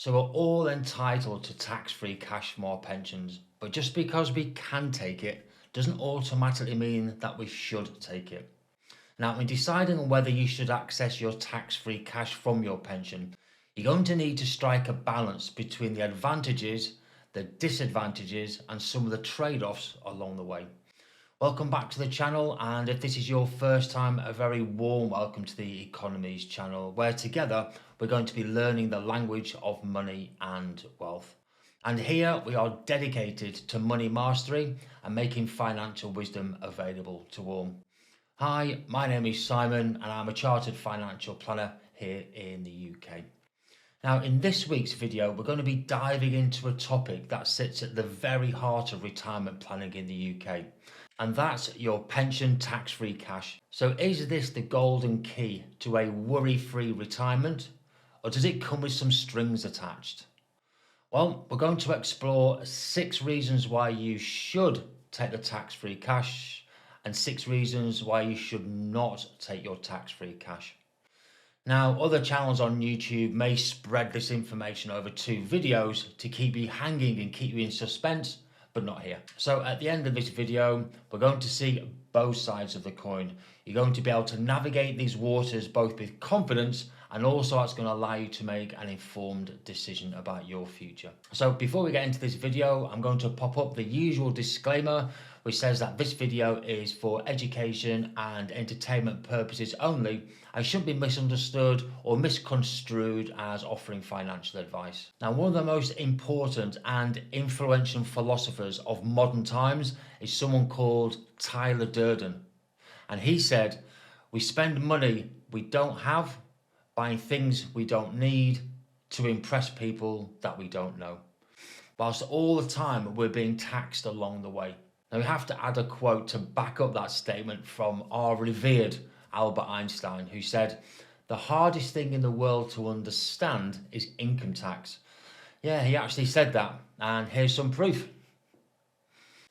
So we're all entitled to tax-free cash from our pensions, but just because we can take it doesn't automatically mean that we should take it. Now, in deciding on whether you should access your tax-free cash from your pension, you're going to need to strike a balance between the advantages, the disadvantages, and some of the trade-offs along the way. Welcome back to the channel, and if this is your first time, a very warm welcome to the Economies channel, where together we're going to be learning the language of money and wealth. And here we are dedicated to money mastery and making financial wisdom available to all. Hi, my name is Simon and I'm a chartered financial planner here in the UK. Now, in this week's video, we're going to be diving into a topic that sits at the very heart of retirement planning in the UK, and that's your pension tax-free cash. So is this the golden key to a worry-free retirement, or does it come with some strings attached? Well, we're going to explore 6 reasons why you should take the tax-free cash and 6 reasons why you should not take your tax-free cash. Now, other channels on YouTube may spread this information over 2 videos to keep you hanging and keep you in suspense, but not here. So at the end of this video, we're going to see both sides of the coin. You're going to be able to navigate these waters both with confidence, and also it's going to allow you to make an informed decision about your future. So before we get into this video, I'm going to pop up the usual disclaimer, which says that this video is for education and entertainment purposes only. I shouldn't be misunderstood or misconstrued as offering financial advice. Now, one of the most important and influential philosophers of modern times is someone called Tyler Durden. And he said, "We spend money we don't have, buying things we don't need to impress people that we don't know, whilst all the time we're being taxed along the way." Now, we have to add a quote to back up that statement from our revered Albert Einstein, who said, "The hardest thing in the world to understand is income tax." Yeah, he actually said that, and here's some proof.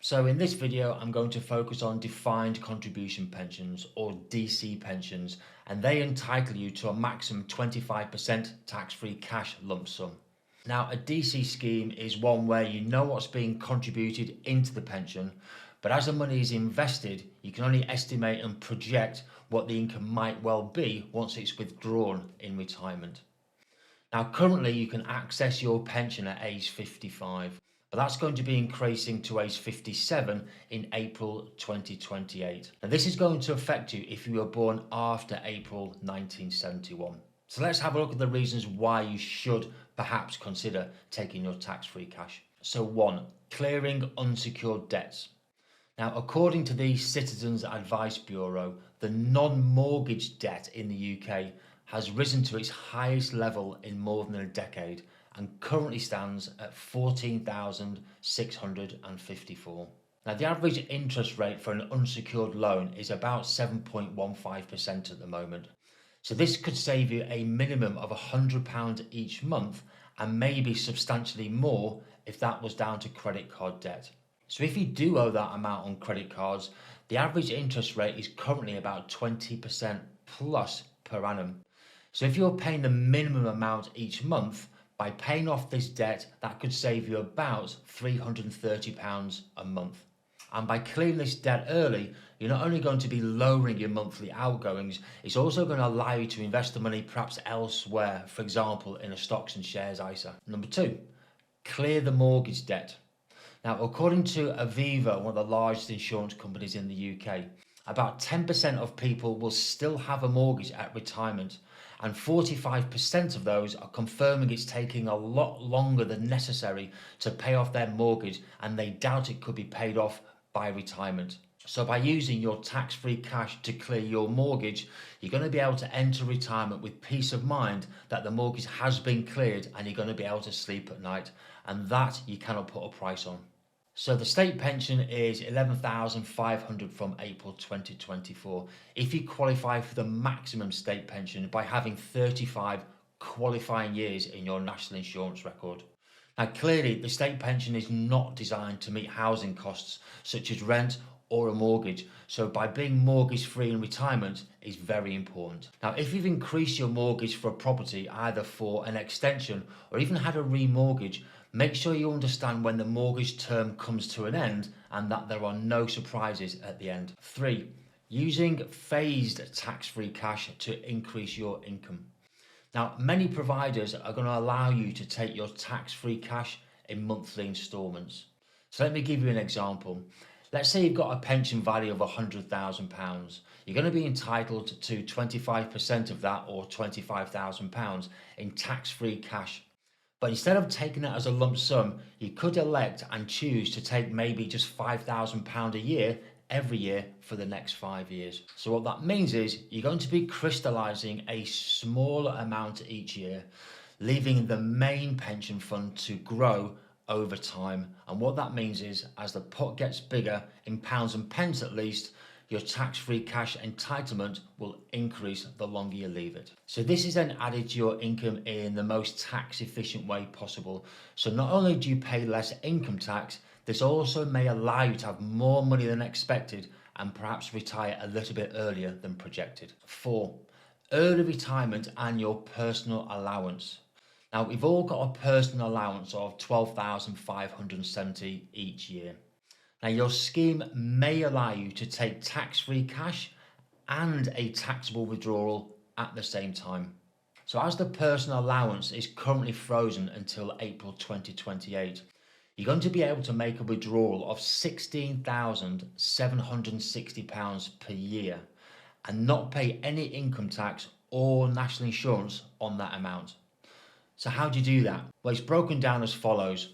So in this video, I'm going to focus on defined contribution pensions, or DC pensions, and they entitle you to a maximum 25% tax-free cash lump sum. Now, a DC scheme is one where you know what's being contributed into the pension, but as the money is invested, you can only estimate and project what the income might well be once it's withdrawn in retirement. Now, currently you can access your pension at age 55, but that's going to be increasing to age 57 in April 2028. Now, this is going to affect you if you were born after April 1971. So let's have a look at the reasons why you should perhaps consider taking your tax-free cash. So 1, clearing unsecured debts. Now, according to the Citizens Advice Bureau, the non-mortgage debt in the UK has risen to its highest level in more than a decade and currently stands at 14,654. Now, the average interest rate for an unsecured loan is about 7.15% at the moment. So this could save you a minimum of £100 each month, and maybe substantially more if that was down to credit card debt. So if you do owe that amount on credit cards, the average interest rate is currently about 20% plus per annum. So if you're paying the minimum amount each month, by paying off this debt, that could save you about £330 a month. And by clearing this debt early, you're not only going to be lowering your monthly outgoings, it's also going to allow you to invest the money perhaps elsewhere, for example, in a stocks and shares ISA. Number 2, clear the mortgage debt. Now, according to Aviva, one of the largest insurance companies in the UK, about 10% of people will still have a mortgage at retirement, and 45% of those are confirming it's taking a lot longer than necessary to pay off their mortgage, and they doubt it could be paid off by retirement. So by using your tax-free cash to clear your mortgage, you're going to be able to enter retirement with peace of mind that the mortgage has been cleared, and you're going to be able to sleep at night, and that you cannot put a price on. So the state pension is £11,500 from April 2024 if you qualify for the maximum state pension by having 35 qualifying years in your national insurance record. Now, clearly the state pension is not designed to meet housing costs such as rent or a mortgage. So by being mortgage free in retirement is very important. Now, if you've increased your mortgage for a property, either for an extension or even had a remortgage, make sure you understand when the mortgage term comes to an end and that there are no surprises at the end. 3. Using phased tax-free cash to increase your income. Now, many providers are going to allow you to take your tax-free cash in monthly instalments. So let me give you an example. Let's say you've got a pension value of £100,000. You're going to be entitled to 25% of that, or £25,000 in tax-free cash. But instead of taking it as a lump sum, you could elect and choose to take maybe just £5,000 a year every year for the next 5 years. So what that means is you're going to be crystallising a smaller amount each year, leaving the main pension fund to grow over time. And what that means is, as the pot gets bigger, in pounds and pence at least, your tax-free cash entitlement will increase the longer you leave it. So this is then added to your income in the most tax efficient way possible. So not only do you pay less income tax, this also may allow you to have more money than expected and perhaps retire a little bit earlier than projected. 4. Early retirement and your personal allowance. Now, we've all got a personal allowance of $12,570 each year. Now, your scheme may allow you to take tax-free cash and a taxable withdrawal at the same time. So as the personal allowance is currently frozen until April 2028, you're going to be able to make a withdrawal of £16,760 per year and not pay any income tax or national insurance on that amount. So how do you do that? Well, it's broken down as follows.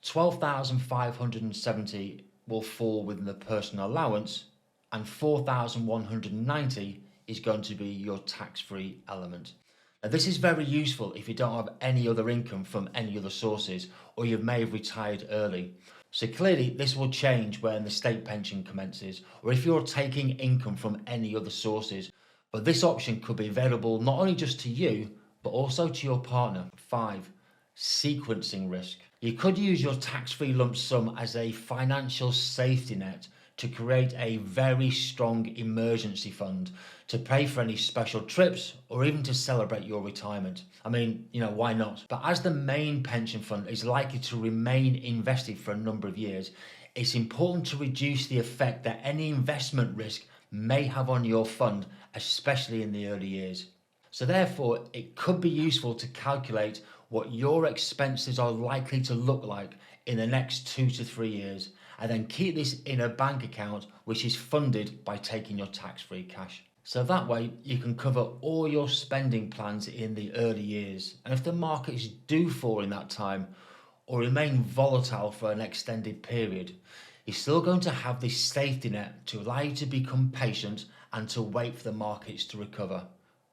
12,570 will fall within the personal allowance, and 4,190 is going to be your tax-free element. Now, this is very useful if you don't have any other income from any other sources, or you may have retired early. So clearly this will change when the state pension commences, or if you're taking income from any other sources. But this option could be available not only just to you, but also to your partner. 5. Sequencing risk. You could use your tax-free lump sum as a financial safety net to create a very strong emergency fund to pay for any special trips or even to celebrate your retirement. I mean, why not? But as the main pension fund is likely to remain invested for a number of years, it's important to reduce the effect that any investment risk may have on your fund, especially in the early years. So therefore, it could be useful to calculate what your expenses are likely to look like in the next 2 to 3 years, and then keep this in a bank account which is funded by taking your tax-free cash. So that way you can cover all your spending plans in the early years, and if the markets do fall in that time or remain volatile for an extended period, you're still going to have this safety net to allow you to become patient and to wait for the markets to recover,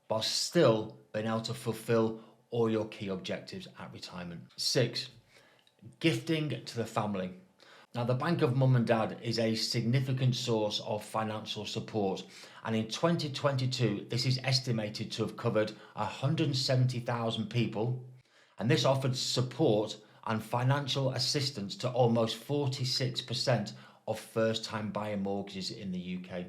while still being able to fulfill all your key objectives at retirement. 6. Gifting to the family. Now, the Bank of Mum and Dad is a significant source of financial support, and in 2022 this is estimated to have covered 170,000 people, and this offered support and financial assistance to almost 46% of first-time buyer mortgages in the UK.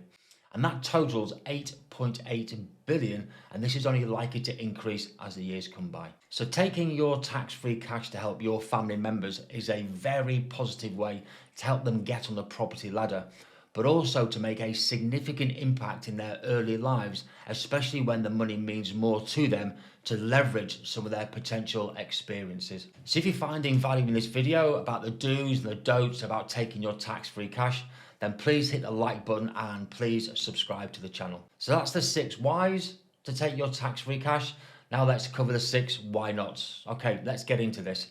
And that totals 8.8 billion, and this is only likely to increase as the years come by. So taking your tax-free cash to help your family members is a very positive way to help them get on the property ladder, but also to make a significant impact in their early lives, especially when the money means more to them, to leverage some of their potential experiences. So if you're finding value in this video about the do's and the don'ts about taking your tax-free cash, then please hit the like button and please subscribe to the channel. So that's the 6 whys to take your tax-free cash. Now let's cover the 6 why nots. Okay, let's get into this.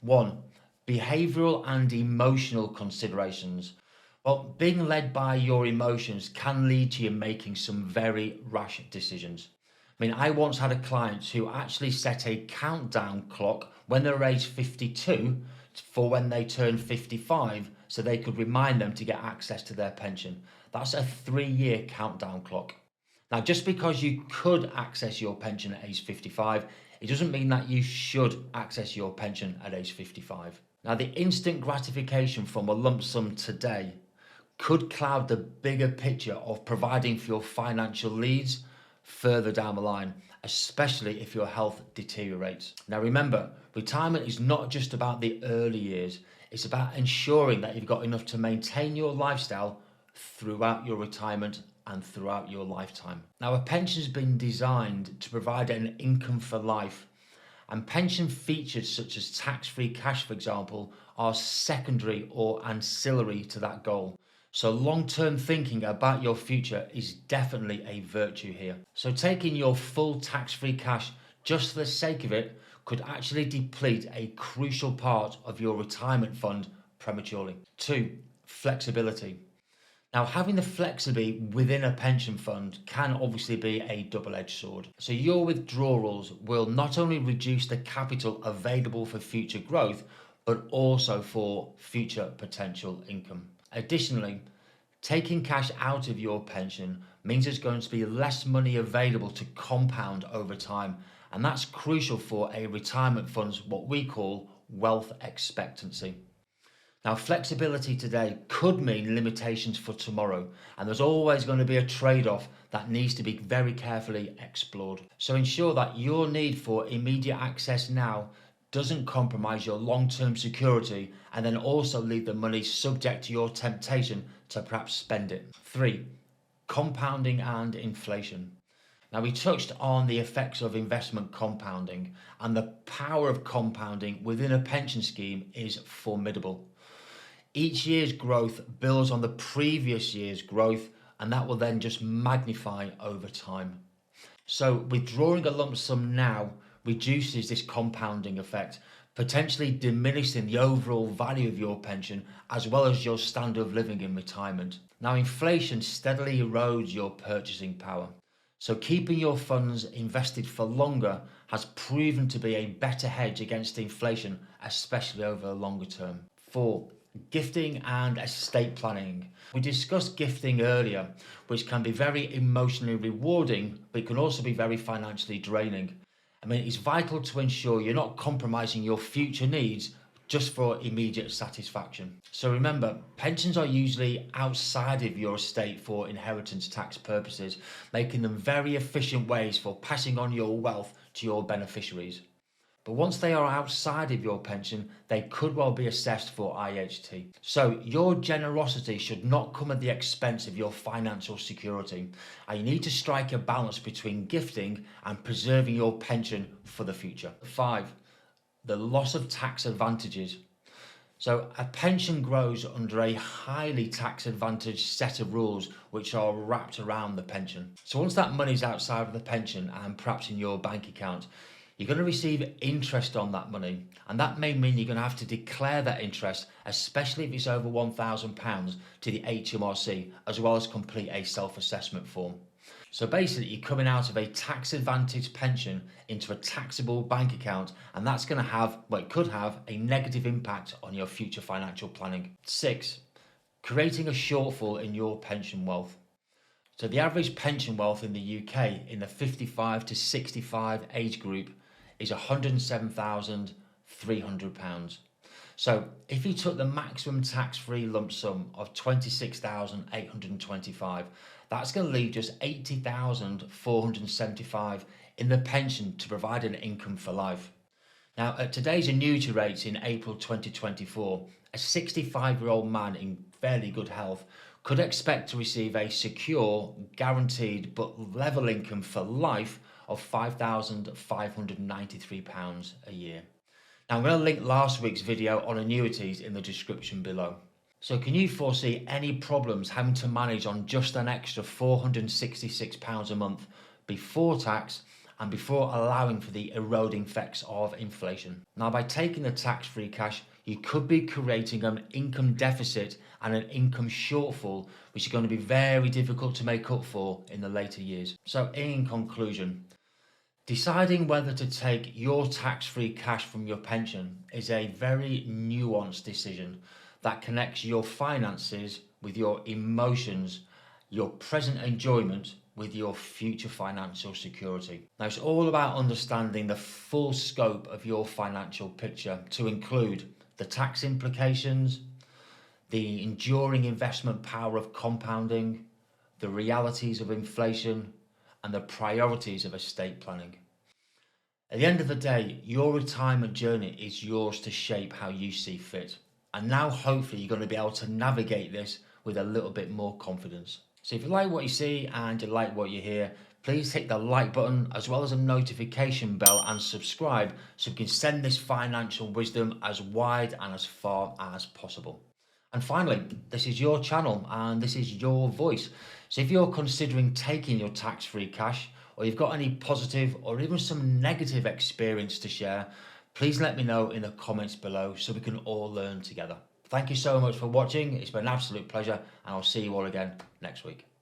1. Behavioural and emotional considerations. Well, being led by your emotions can lead to you making some very rash decisions. I mean, I once had a client who actually set a countdown clock when they were age 52 for when they turned 55, so they could remind them to get access to their pension. That's a 3-year countdown clock. Now, just because you could access your pension at age 55, it doesn't mean that you should access your pension at age 55. Now, the instant gratification from a lump sum today could cloud the bigger picture of providing for your financial needs further down the line, especially if your health deteriorates. Now remember, retirement is not just about the early years, it's about ensuring that you've got enough to maintain your lifestyle throughout your retirement and throughout your lifetime. Now, a pension's been designed to provide an income for life, and pension features such as tax-free cash, for example, are secondary or ancillary to that goal. So long-term thinking about your future is definitely a virtue here. So taking your full tax-free cash just for the sake of it could actually deplete a crucial part of your retirement fund prematurely. 2, flexibility. Now, having the flexibility within a pension fund can obviously be a double-edged sword. So your withdrawals will not only reduce the capital available for future growth, but also for future potential income. Additionally, taking cash out of your pension means there's going to be less money available to compound over time, and that's crucial for a retirement fund's what we call wealth expectancy. Now, flexibility today could mean limitations for tomorrow, and there's always going to be a trade-off that needs to be very carefully explored. So ensure that your need for immediate access now doesn't compromise your long-term security, and then also leave the money subject to your temptation to perhaps spend it. 3, compounding and inflation. Now, we touched on the effects of investment compounding, and the power of compounding within a pension scheme is formidable. Each year's growth builds on the previous year's growth, and that will then just magnify over time. So withdrawing a lump sum now reduces this compounding effect, potentially diminishing the overall value of your pension as well as your standard of living in retirement. Now, inflation steadily erodes your purchasing power, so keeping your funds invested for longer has proven to be a better hedge against inflation, especially over the longer term. 4, gifting and estate planning. We discussed gifting earlier, which can be very emotionally rewarding, but it can also be very financially draining. I mean, it's vital to ensure you're not compromising your future needs just for immediate satisfaction. So remember, pensions are usually outside of your estate for inheritance tax purposes, making them very efficient ways for passing on your wealth to your beneficiaries. But once they are outside of your pension, they could well be assessed for IHT. So your generosity should not come at the expense of your financial security. And you need to strike a balance between gifting and preserving your pension for the future. 5, the loss of tax advantages. So a pension grows under a highly tax advantaged set of rules which are wrapped around the pension. So once that money's outside of the pension and perhaps in your bank account, you're going to receive interest on that money, and that may mean you're going to have to declare that interest, especially if it's over £1,000, to the HMRC, as well as complete a self-assessment form. So basically, you're coming out of a tax-advantaged pension into a taxable bank account, and that's going to have, well, it could have a negative impact on your future financial planning. 6, creating a shortfall in your pension wealth. So the average pension wealth in the UK in the 55 to 65 age group is £107,300. So if you took the maximum tax-free lump sum of £26,825, that's going to leave just £80,475 in the pension to provide an income for life. Now, at today's annuity rates in April 2024, a 65-year-old man in fairly good health could expect to receive a secure, guaranteed but level income for life of £5,593 a year. Now, I'm going to link last week's video on annuities in the description below. So can you foresee any problems having to manage on just an extra £466 a month before tax and before allowing for the eroding effects of inflation? Now, by taking the tax-free cash, you could be creating an income deficit and an income shortfall, which is going to be very difficult to make up for in the later years. So in conclusion, deciding whether to take your tax-free cash from your pension is a very nuanced decision that connects your finances with your emotions, your present enjoyment with your future financial security. Now, it's all about understanding the full scope of your financial picture to include the tax implications, the enduring investment power of compounding, the realities of inflation, and the priorities of estate planning. At the end of the day, your retirement journey is yours to shape how you see fit. And now, hopefully, you're going to be able to navigate this with a little bit more confidence. So, if you like what you see and you like what you hear, please hit the like button as well as a notification bell and subscribe so we can send this financial wisdom as wide and as far as possible. And finally, this is your channel and this is your voice. So if you're considering taking your tax-free cash, or you've got any positive or even some negative experience to share, please let me know in the comments below so we can all learn together. Thank you so much for watching. It's been an absolute pleasure, and I'll see you all again next week.